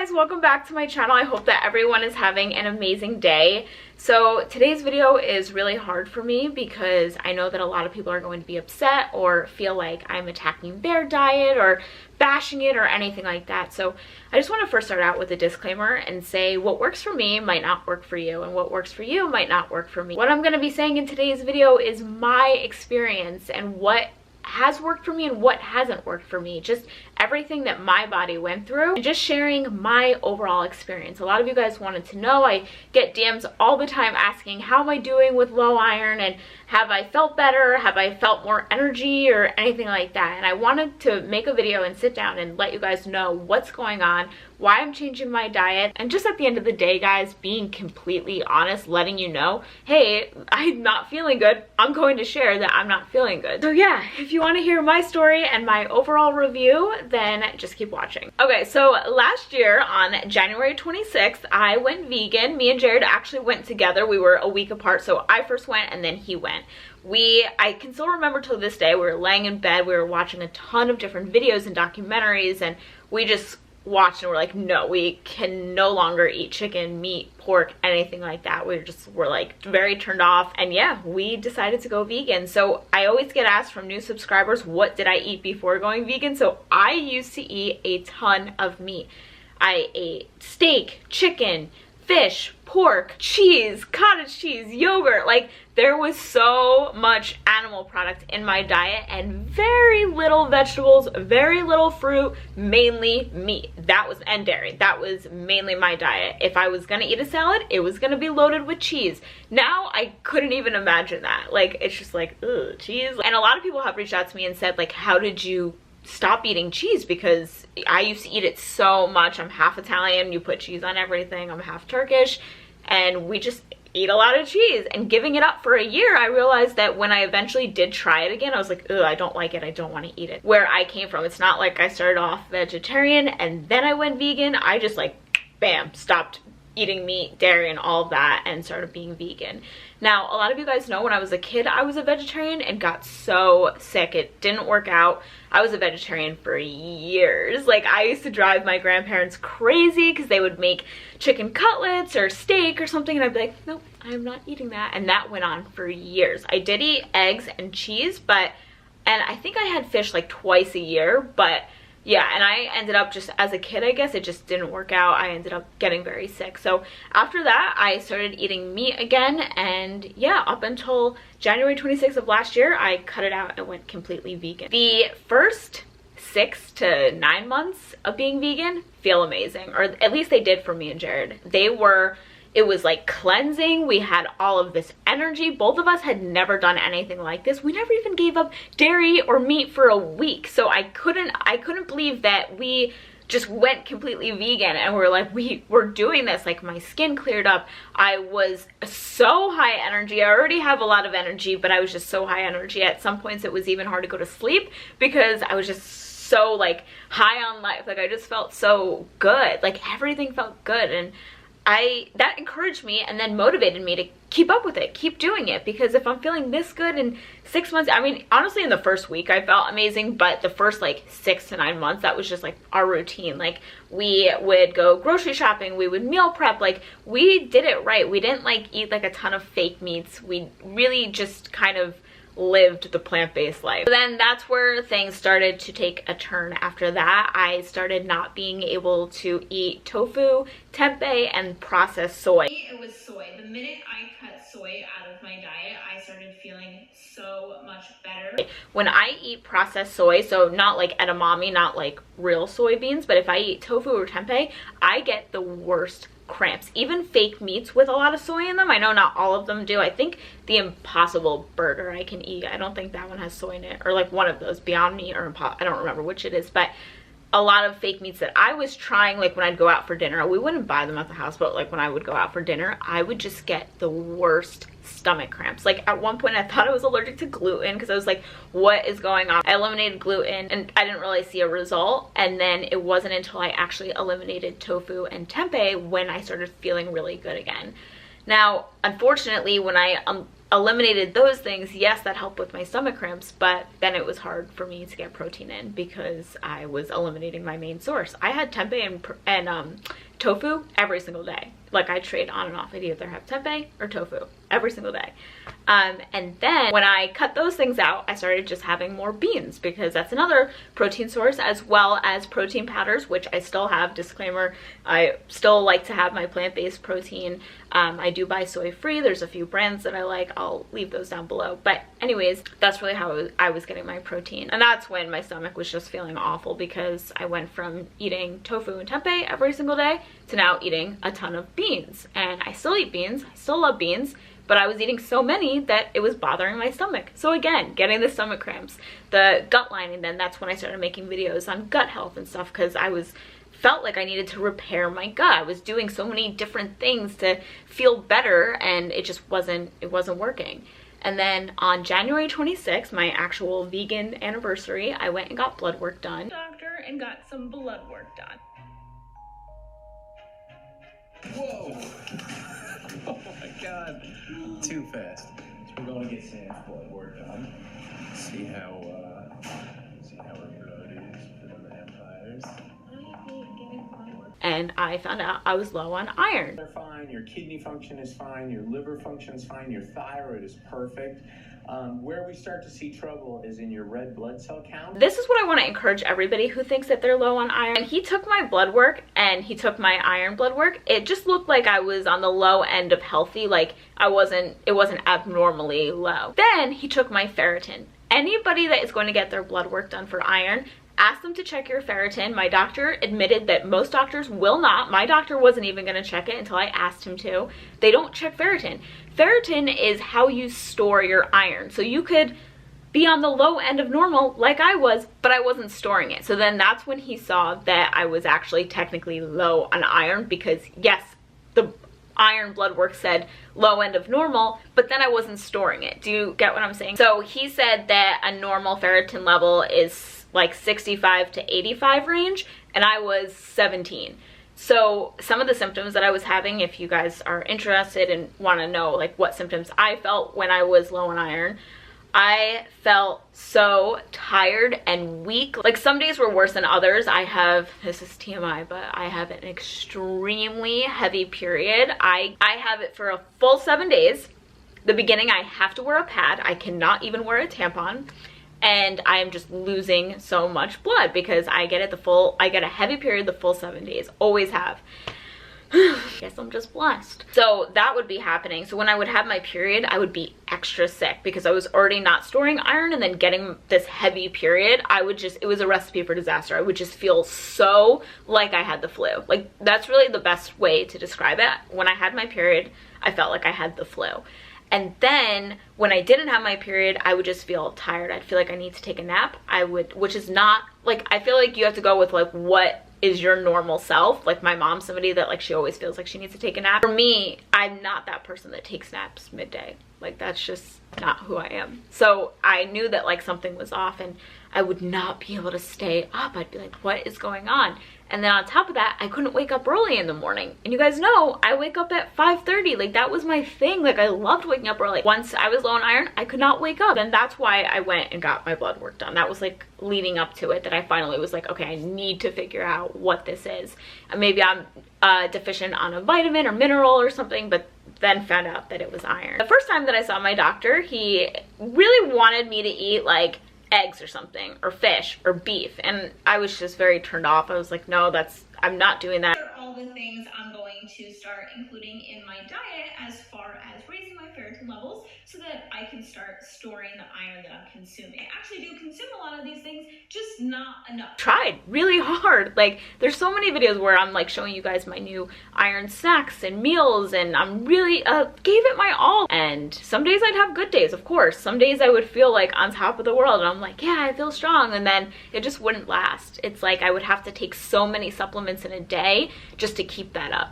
guys, welcome back to my channel. I hope that everyone is having an amazing day. So today's video is really hard for me because I know that a lot of people are going to be upset or feel like I'm attacking their diet or bashing it or anything like that. So I just want to first start out with a disclaimer and say what works for me might not work for you, and what works for you might not work for me. What I'm going to be saying in today's video is my experience and what has worked for me and what hasn't worked for me, just everything that my body went through and just sharing my overall experience. A lot of you guys wanted to know. I get DMs all the time asking how am I doing with low iron, and have I felt better, have I felt more energy or anything like that. And I wanted to make a video and sit down and let you guys know what's going on, why I'm changing my diet, and just at the end of the day, guys, being completely honest, letting you know, hey, I'm not feeling good. I'm going to share that I'm not feeling good. So yeah, if you want to hear my story and my overall review, then just keep watching. Okay, so last year on January 26th, I went vegan. Me and Jared actually went together. We were a week apart, so I first went and then he went. I can still remember till this day, we were laying in bed, we were watching a ton of different videos and documentaries, and we just watched and we're like, no, we can no longer eat chicken, meat, pork, anything like that. We're like very turned off, and yeah, we decided to go vegan. So I always get asked from new subscribers, what did I eat before going vegan? So I used to eat a ton of meat. I ate steak, chicken, fish, pork, cheese, cottage cheese, yogurt. Like, there was so much animal product in my diet and very little vegetables, very little fruit, mainly meat. And dairy. That was mainly my diet. If I was gonna eat a salad, it was gonna be loaded with cheese. Now I couldn't even imagine that. Like, it's just like, ugh, cheese. And a lot of people have reached out to me and said, like, how did you stop eating cheese? Because I used to eat it so much. I'm half Italian, you put cheese on everything. I'm half Turkish, and we just eat a lot of cheese. And giving it up for a year, I realized that when I eventually did try it again, I was like, ugh, I don't like it, I don't want to eat it. Where I came from, it's not like I started off vegetarian and then I went vegan. I just like, bam, stopped eating meat, dairy, and all of that and started being vegan. Now, a lot of you guys know when I was a kid, I was a vegetarian and got so sick. It didn't work out. I was a vegetarian for years. Like, I used to drive my grandparents crazy because they would make chicken cutlets or steak or something, and I'd be like, nope, I'm not eating that. And that went on for years. I did eat eggs and cheese, and I think I had fish like twice a year, but yeah, and I ended up just, as a kid, I guess, it just didn't work out. I ended up getting very sick. So after that, I started eating meat again, and yeah, up until January 26th of last year, I cut it out and went completely vegan. The first 6 to 9 months of being vegan feel amazing, or at least they did for me and Jared. It was like cleansing. We had all of this energy. Both of us had never done anything like this. We never even gave up dairy or meat for a week. So I couldn't believe that we just went completely vegan and we're like, we're doing this. Like, my skin cleared up. I was so high energy. I already have a lot of energy, but I was just so high energy. At some points it was even hard to go to sleep because I was just so like high on life. Like, I just felt so good. Like, everything felt good, and that encouraged me and then motivated me to keep up with it, keep doing it, because if I'm feeling this good in 6 months, I mean, honestly, in the first week I felt amazing, but the first like 6 to 9 months, that was just like our routine. Like, we would go grocery shopping, we would meal prep, like, we did it right. We didn't like eat like a ton of fake meats. We really just kind of lived the plant-based life. So then that's where things started to take a turn. After that, I started not being able to eat tofu, tempeh, and processed soy. It was soy. The minute I cut soy out of my diet, I started feeling so much better. When I eat processed soy, so not like edamame, not like real soybeans, but if I eat tofu or tempeh, I get the worst cramps. Even fake meats with a lot of soy in them, I know not all of them do. I think the Impossible burger I can eat, I don't think that one has soy in it, or like one of those, Beyond Meat or I don't remember which it is, but a lot of fake meats that I was trying, like when I'd go out for dinner, we wouldn't buy them at the house, but like when I would go out for dinner, I would just get the worst stomach cramps. Like, at one point I thought I was allergic to gluten because I was like, what is going on? I eliminated gluten and I didn't really see a result, and then it wasn't until I actually eliminated tofu and tempeh when I started feeling really good again. Now, unfortunately, when I eliminated those things, yes, that helped with my stomach cramps, but then it was hard for me to get protein in because I was eliminating my main source. I had tempeh and tofu every single day. Like, I trade on and off. I'd either have tempeh or tofu every single day. And then when I cut those things out, I started just having more beans because that's another protein source, as well as protein powders, which I still have. Disclaimer, I still like to have my plant-based protein. I do buy soy-free. There's a few brands that I like. I'll leave those down below. But anyways, that's really how I was getting my protein. And that's when my stomach was just feeling awful because I went from eating tofu and tempeh every single day to now eating a ton of beans. And I still eat beans. I still love beans. But I was eating so many that it was bothering my stomach. So again, getting the stomach cramps, the gut lining, then that's when I started making videos on gut health and stuff because felt like I needed to repair my gut. I was doing so many different things to feel better and it just wasn't working. And then on January 26th, my actual vegan anniversary, I went and got blood work done. Doctor and got some blood work done. Whoa! Oh my god, too fast. So we're going to get Sam's blood work done. See how her blood is for the vampires. And I found out I was low on iron. They're fine, your kidney function is fine, your liver function is fine, your thyroid is perfect. Where we start to see trouble is in your red blood cell count. This is what I want to encourage everybody who thinks that they're low on iron. And he took my blood work and he took my iron blood work. It just looked like I was on the low end of healthy, like it wasn't abnormally low. Then he took my ferritin. Anybody that is going to get their blood work done for iron, ask them to check your ferritin. My doctor admitted that most doctors will not. My doctor wasn't even going to check it until I asked him to. They don't check ferritin. Ferritin is how you store your iron. So you could be on the low end of normal like I was, but I wasn't storing it. So then that's when he saw that I was actually technically low on iron because yes, the iron blood work said low end of normal, but then I wasn't storing it. Do you get what I'm saying? So he said that a normal ferritin level is like 65 to 85 range, and I was 17. So some of the symptoms that I was having, if you guys are interested and want to know like what symptoms I felt when I was low on iron, I felt so tired and weak. Like some days were worse than others. This is TMI, but I have an extremely heavy period. I have it for a full 7 days. The beginning, I have to wear a pad. I cannot even wear a tampon. And I am just losing so much blood because I get a heavy period the full 7 days. Always have. Guess I'm just blessed. So that would be happening. So when I would have my period, I would be extra sick because I was already not storing iron, and then getting this heavy period, it was a recipe for disaster. I would just feel so like I had the flu. Like that's really the best way to describe it. When I had my period, I felt like I had the flu. And then when I didn't have my period, I would just feel tired. I'd feel like I need to take a nap. Which is not, like, I feel like you have to go with like what is your normal self. Like my mom's somebody that like she always feels like she needs to take a nap. For me, I'm not that person that takes naps midday. Like that's just not who I am. So I knew that like something was off and I would not be able to stay up. I'd be like, what is going on? And then on top of that, I couldn't wake up early in the morning. And you guys know, I wake up at 5:30. Like that was my thing. Like I loved waking up early. Once I was low on iron, I could not wake up. And that's why I went and got my blood work done. That was like leading up to it that I finally was like, okay, I need to figure out what this is. And maybe I'm deficient on a vitamin or mineral or something, but then found out that it was iron. The first time that I saw my doctor, he really wanted me to eat like eggs or something, or fish, or beef, and I was just very turned off. I was like, no, I'm not doing that. These are all the things I'm going to start including in my diet as far as raising my ferritin levels so that I can start storing the iron that I'm consuming. I actually do consume a lot of these things, just not enough. Tried really hard. Like there's so many videos where I'm like showing you guys my new iron snacks and meals, and I'm really gave it my all. And some days I'd have good days, of course. Some days I would feel like on top of the world, and I'm like, yeah, I feel strong, and then it just wouldn't last. It's like I would have to take so many supplements in a day just to keep that up.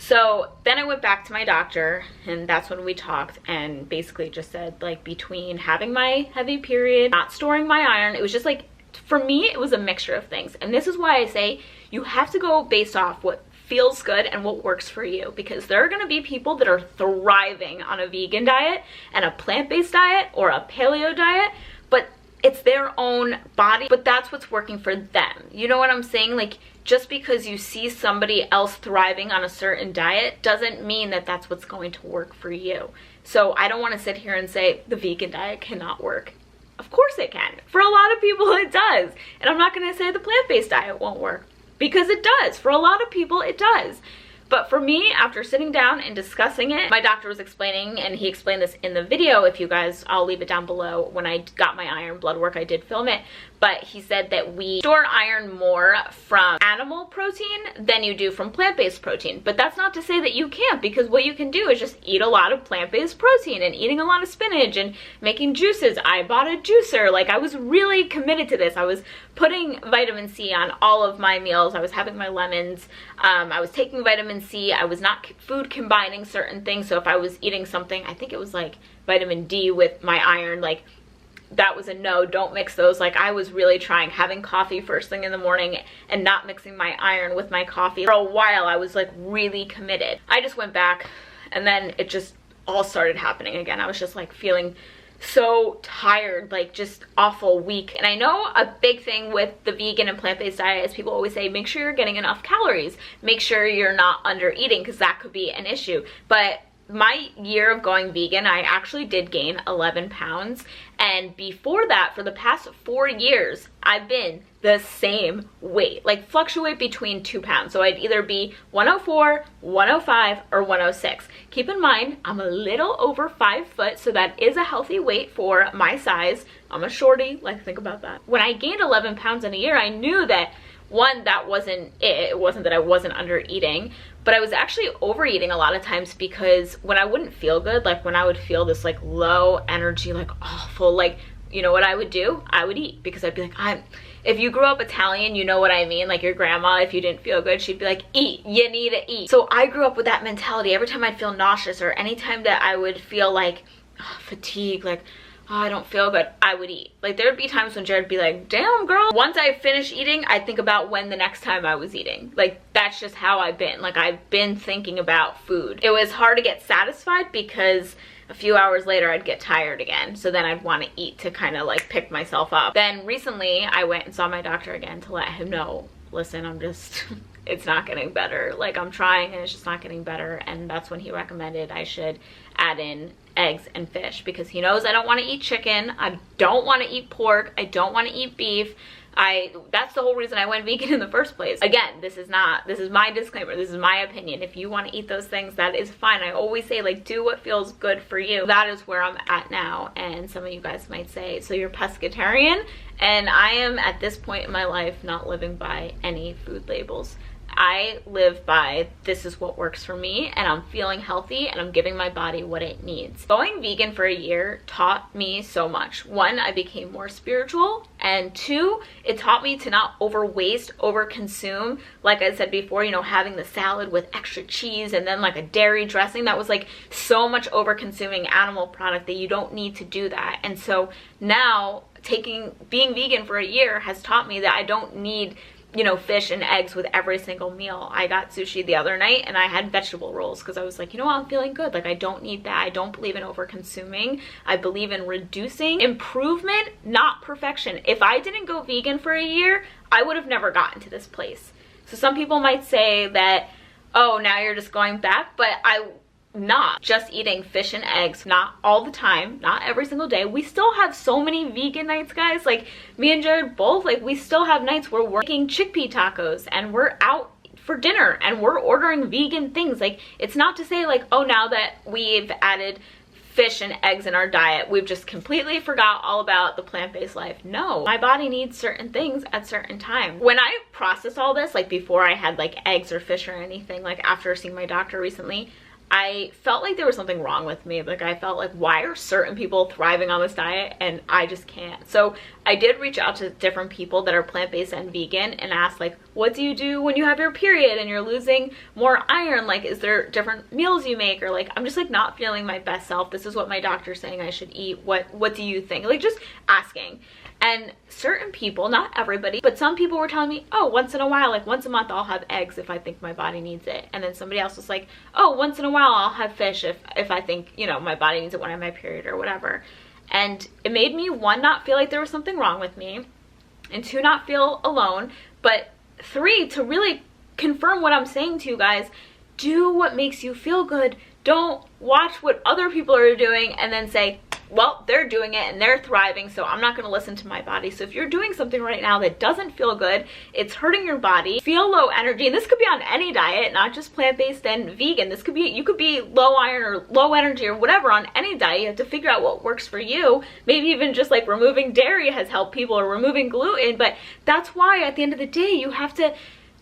So then I went back to my doctor, and that's when we talked, and basically just said like between having my heavy period, not storing my iron, it was just like, for me, it was a mixture of things. And this is why I say you have to go based off what feels good and what works for you, because there are going to be people that are thriving on a vegan diet and a plant-based diet or a paleo diet, but it's their own body, but that's what's working for them. You know what I'm saying? Like, just because you see somebody else thriving on a certain diet doesn't mean that that's what's going to work for you. So I don't want to sit here and say the vegan diet cannot work. Of course it can. For a lot of people it does. And I'm not going to say the plant-based diet won't work, because it does. For a lot of people it does. But for me, after sitting down and discussing it, my doctor was explaining, and he explained this in the video. If you guys, I'll leave it down below. When I got my iron blood work, I did film it. But he said that we store iron more from animal protein than you do from plant-based protein. But that's not to say that you can't, because what you can do is just eat a lot of plant-based protein and eating a lot of spinach and making juices. I bought a juicer. Like, I was really committed to this. I was putting vitamin C on all of my meals. I was having my lemons. I was taking vitamin C. I was not food combining certain things. So if I was eating something, I think it was like vitamin D with my iron, like, that was a no, don't mix those. Like, I was really trying, having coffee first thing in the morning and not mixing my iron with my coffee. For a while, I was like really committed. I just went back, and then it just all started happening again. I was just like feeling so tired, like just awful weak. And I know a big thing with the vegan and plant-based diet is people always say, make sure you're getting enough calories. Make sure you're not under eating, because that could be an issue. But my year of going vegan, I actually did gain 11 pounds. And before that, for the past 4 years, I've been the same weight, like fluctuate between 2 pounds. So I'd either be 104, 105, or 106. Keep in mind, I'm a little over 5 foot, so that is a healthy weight for my size. I'm a shorty, like, think about that. When I gained 11 pounds in a year, I knew that, one, that wasn't it. It wasn't that I wasn't under eating, but I was actually overeating a lot of times, because when I wouldn't feel good, like when I would feel this like low energy, like awful, like, you know what I would do? I would eat, because I'd be like, if you grew up Italian, you know what I mean? Like, your grandma, if you didn't feel good, she'd be like, eat, you need to eat. So I grew up with that mentality. Every time I'd feel nauseous, or anytime that I would feel like fatigue, like, oh, I don't feel good, I would eat. Like, there would be times when Jared would be like, damn girl. Once I finish eating, I think about when the next time I was eating. Like, that's just how I've been. Like, I've been thinking about food. It was hard to get satisfied, because a few hours later I'd get tired again. So then I'd want to eat to kind of like pick myself up. Then recently I went and saw my doctor again to let him know, listen, I'm just, it's not getting better. Like, I'm trying and it's just not getting better. And that's when he recommended I should add in eggs and fish, because he knows I don't want to eat chicken. I don't want to eat pork. I don't want to eat beef. That's the whole reason I went vegan in the first place. Again, this is my disclaimer. This is my opinion. If you want to eat those things, that is fine. I always say, like, do what feels good for you. That is where I'm at now. And some of you guys might say, so you're pescatarian? And I am, at this point in my life, not living by any food labels. I live by, this is what works for me, and I'm feeling healthy, and I'm giving my body what it needs. Going vegan for a year taught me so much. One, I became more spiritual, and two, it taught me to not overwaste, overconsume. Like I said before, you know, having the salad with extra cheese and then like a dairy dressing, that was like so much over-consuming animal product that you don't need to do that. And so now, being vegan for a year has taught me that I don't need, you know, fish and eggs with every single meal. I got sushi the other night and I had vegetable rolls, because I was like, you know what, I'm feeling good. Like, I don't need that. I don't believe in over consuming. I believe in reducing. Improvement, not perfection. If I didn't go vegan for a year, I would have never gotten to this place. So some people might say that, oh, now you're just going back, but not just eating fish and eggs, not all the time, not every single day. We still have so many vegan nights, guys. Like, me and Jared both, like, we still have nights where we're making chickpea tacos and we're out for dinner and we're ordering vegan things. Like, it's not to say like, oh, now that we've added fish and eggs in our diet, we've just completely forgot all about the plant-based life. No, my body needs certain things at certain times. When I process all this, like before I had like eggs or fish or anything, like after seeing my doctor recently, I felt like there was something wrong with me. Like, I felt like, why are certain people thriving on this diet and I just can't? So I did reach out to different people that are plant-based and vegan and ask, like, what do you do when you have your period and you're losing more iron? Like, is there different meals you make? Or like, I'm just like not feeling my best self. This is what my doctor's saying I should eat. What do you think? Like, just asking. And certain people, not everybody, but some people were telling me, oh, once in a while, like once a month I'll have eggs if I think my body needs it. And then somebody else was like, oh, once in a while I'll have fish if I think, you know, my body needs it when I'm my period or whatever. And it made me, one, not feel like there was something wrong with me, and two, not feel alone, but three, to really confirm what I'm saying to you guys. Do what makes you feel good. Don't watch what other people are doing and then say, well, they're doing it and they're thriving, so I'm not going to listen to my body. So if you're doing something right now that doesn't feel good, it's hurting your body, feel low energy, and this could be on any diet, not just plant-based and vegan. This could be, you could be low iron or low energy or whatever on any diet. You have to figure out what works for you. Maybe even just like removing dairy has helped people, or removing gluten. But that's why at the end of the day, you have to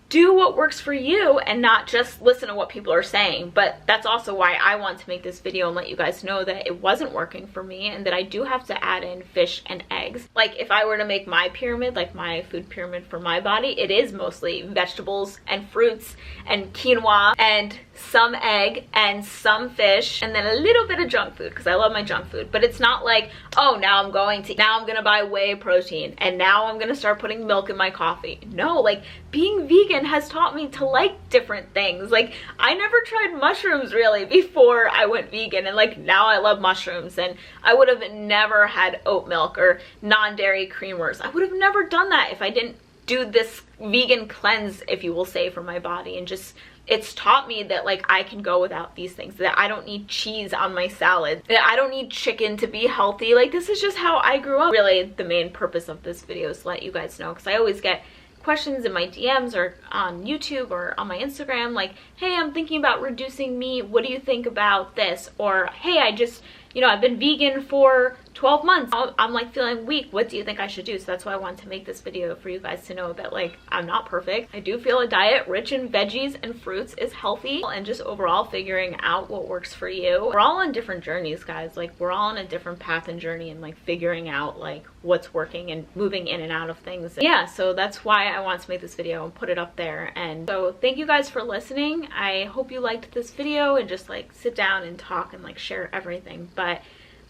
do what works for you and not just listen to what people are saying. But that's also why I want to make this video and let you guys know that it wasn't working for me, and that I do have to add in fish and eggs. Like if I were to make my pyramid, like my food pyramid for my body, it is mostly vegetables and fruits and quinoa and some egg and some fish, and then a little bit of junk food because I love my junk food. But it's not like, oh, now I'm gonna buy whey protein and now I'm gonna start putting milk in my coffee. No, like being vegan has taught me to like different things. Like I never tried mushrooms really before I went vegan, and like now I love mushrooms. And I would have never had oat milk or non-dairy creamers. I would have never done that if I didn't do this vegan cleanse, if you will say, for my body. And just, it's taught me that like I can go without these things, that I don't need cheese on my salad, that I don't need chicken to be healthy. Like this is just how I grew up. Really, the main purpose of this video is to let you guys know, because I always get questions in my DMs or on YouTube or on my Instagram like, hey, I'm thinking about reducing meat, what do you think about this? Or hey, I just, you know, I've been vegan for 12 months. I'm like feeling weak. What do you think I should do? So that's why I wanted to make this video, for you guys to know that like I'm not perfect. I do feel a diet rich in veggies and fruits is healthy, and just overall figuring out what works for you. We're all on different journeys, guys. Like we're all on a different path and journey, and like figuring out like what's working and moving in and out of things. Yeah, so that's why I want to make this video and put it up there. And so thank you guys for listening. I hope you liked this video, and just like sit down and talk and like share everything. But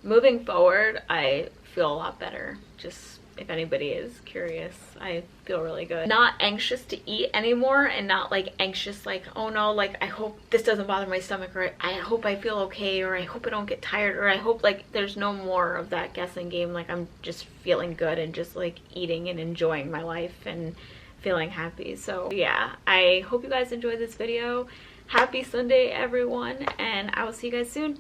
moving forward, I feel a lot better. Just if anybody is curious, I feel really good. Not anxious to eat anymore, and not like anxious like, oh no, like I hope this doesn't bother my stomach, or I hope I feel okay, or I hope I don't get tired, or I hope like there's no more of that guessing game. Like I'm just feeling good and just like eating and enjoying my life and feeling happy. So yeah, I hope you guys enjoyed this video. Happy Sunday, everyone, and I will see you guys soon.